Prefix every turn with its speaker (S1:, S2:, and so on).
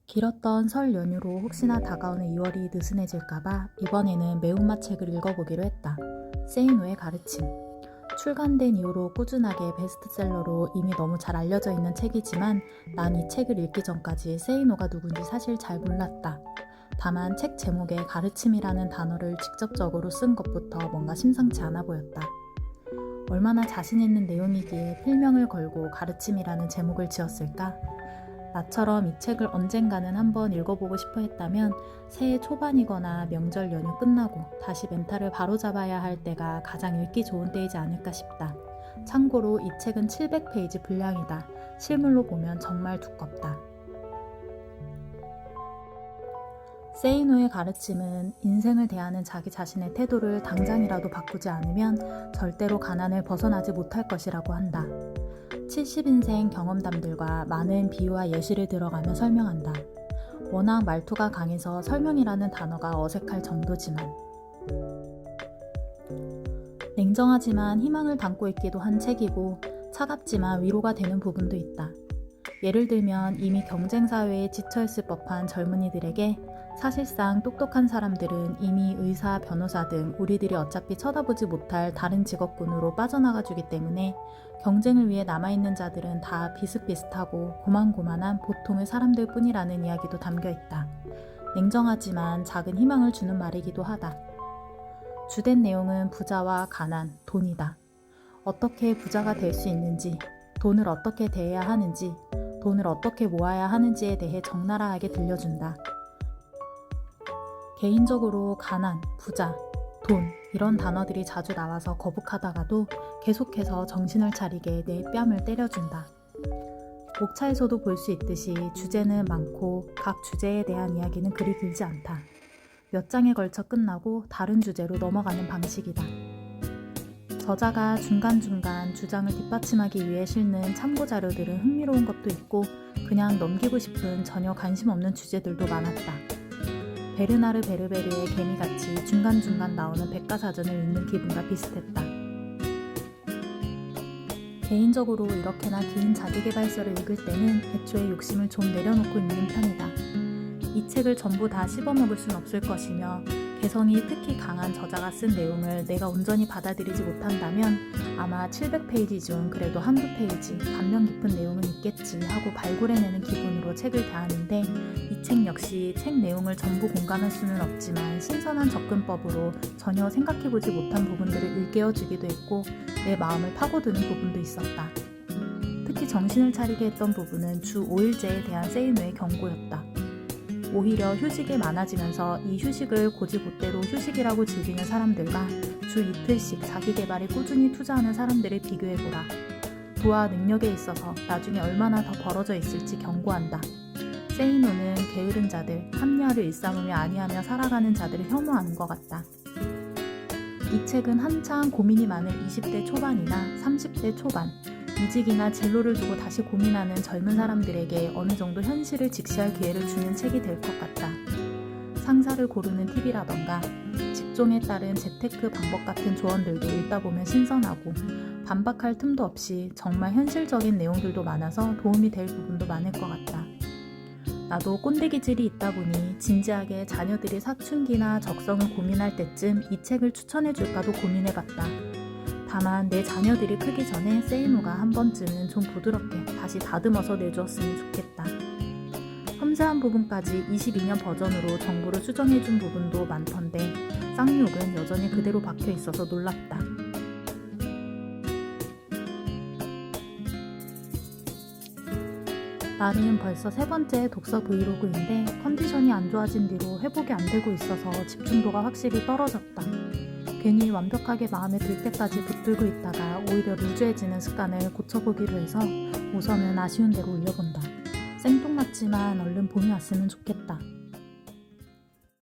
S1: 길었던 설 연휴로 혹시나 다가오는 2월이 느슨해질까봐 이번에는 매운맛 책을 읽어보기로 했다. 세이노의 가르침. 출간된 이후로 꾸준하게 베스트셀러로 이미 너무 잘 알려져 있는 책이지만 난 이 책을 읽기 전까지 세이노가 누군지 사실 잘 몰랐다. 다만 책 제목에 가르침이라는 단어를 직접적으로 쓴 것부터 뭔가 심상치 않아 보였다. 얼마나 자신 있는 내용이기에 필명을 걸고 가르침이라는 제목을 지었을까? 나처럼 이 책을 언젠가는 한번 읽어보고 싶어 했다면 새해 초반이거나 명절 연휴 끝나고 다시 멘탈을 바로잡아야 할 때가 가장 읽기 좋은 때이지 않을까 싶다. 참고로 이 책은 700페이지 분량이다. 실물로 보면 정말 두껍다. 세이노의 가르침은 인생을 대하는 자기 자신의 태도를 당장이라도 바꾸지 않으면 절대로 가난을 벗어나지 못할 것이라고 한다. 70인생 경험담들과 많은 비유와 예시를 들어가며 설명한다. 워낙 말투가 강해서 설명이라는 단어가 어색할 정도지만 냉정하지만 희망을 담고 있기도 한 책이고 차갑지만 위로가 되는 부분도 있다. 예를 들면 이미 경쟁사회에 지쳐있을 법한 젊은이들에게 사실상 똑똑한 사람들은 이미 의사, 변호사 등 우리들이 어차피 쳐다보지 못할 다른 직업군으로 빠져나가주기 때문에 경쟁을 위해 남아있는 자들은 다 비슷비슷하고 고만고만한 보통의 사람들 뿐이라는 이야기도 담겨있다. 냉정하지만 작은 희망을 주는 말이기도 하다. 주된 내용은 부자와 가난, 돈이다. 어떻게 부자가 될 수 있는지, 돈을 어떻게 대해야 하는지, 돈을 어떻게 모아야 하는지에 대해 적나라하게 들려준다. 개인적으로 가난, 부자, 돈 이런 단어들이 자주 나와서 거북하다가도 계속해서 정신을 차리게 내 뺨을 때려준다. 목차에서도 볼 수 있듯이 주제는 많고 각 주제에 대한 이야기는 그리 길지 않다. 몇 장에 걸쳐 끝나고 다른 주제로 넘어가는 방식이다. 저자가 중간중간 주장을 뒷받침하기 위해 실는 참고 자료들은 흥미로운 것도 있고 그냥 넘기고 싶은 전혀 관심 없는 주제들도 많았다. 베르나르 베르베르의 개미같이 중간중간 나오는 백과사전을 읽는 기분과 비슷했다. 개인적으로 이렇게나 긴 자기계발서를 읽을 때는 애초에 욕심을 좀 내려놓고 읽는 편이다. 이 책을 전부 다 씹어먹을 순 없을 것이며 개성이 특히 강한 저자가 쓴 내용을 내가 온전히 받아들이지 못한다면 아마 700페이지 중 그래도 한두 페이지 감명 깊은 내용은 있겠지 하고 발굴해내는 기분으로 책을 대하는데 이 책 역시 책 내용을 전부 공감할 수는 없지만 신선한 접근법으로 전혀 생각해보지 못한 부분들을 일깨워주기도 했고 내 마음을 파고드는 부분도 있었다. 특히 정신을 차리게 했던 부분은 주 5일제에 대한 세이노의 경고였다. 오히려 휴식이 많아지면서 이 휴식을 고지고대로 휴식이라고 즐기는 사람들과 주 이틀씩 자기 개발에 꾸준히 투자하는 사람들을 비교해보라. 부와 능력에 있어서 나중에 얼마나 더 벌어져 있을지 경고한다. 세이노는 게으른 자들, 합리화를 일삼으며 아니하며 살아가는 자들을 혐오하는 것 같다. 이 책은 한창 고민이 많은 20대 초반이나 30대 초반, 이직이나 진로를 두고 다시 고민하는 젊은 사람들에게 어느 정도 현실을 직시할 기회를 주는 책이 될 것 같다. 상사를 고르는 팁이라던가 직종에 따른 재테크 방법 같은 조언들도 읽다 보면 신선하고 반박할 틈도 없이 정말 현실적인 내용들도 많아서 도움이 될 부분도 많을 것 같다. 나도 꼰대 기질이 있다 보니 진지하게 자녀들이 사춘기나 적성을 고민할 때쯤 이 책을 추천해줄까도 고민해봤다. 다만 내 자녀들이 크기 전에 세이노가 한 번쯤은 좀 부드럽게 다시 다듬어서 내주었으면 좋겠다. 섬세한 부분까지 22년 버전으로 정보를 수정해준 부분도 많던데 쌍욕은 여전히 그대로 박혀있어서 놀랍다. 나는 벌써 세 번째 독서 브이로그인데 컨디션이 안 좋아진 뒤로 회복이 안 되고 있어서 집중도가 확실히 떨어졌다. 괜히 완벽하게 마음에 들 때까지 붙들고 있다가 오히려 루즈해지는 습관을 고쳐보기로 해서 우선은 아쉬운 대로 올려본다. 생뚱맞지만 얼른 봄이 왔으면 좋겠다.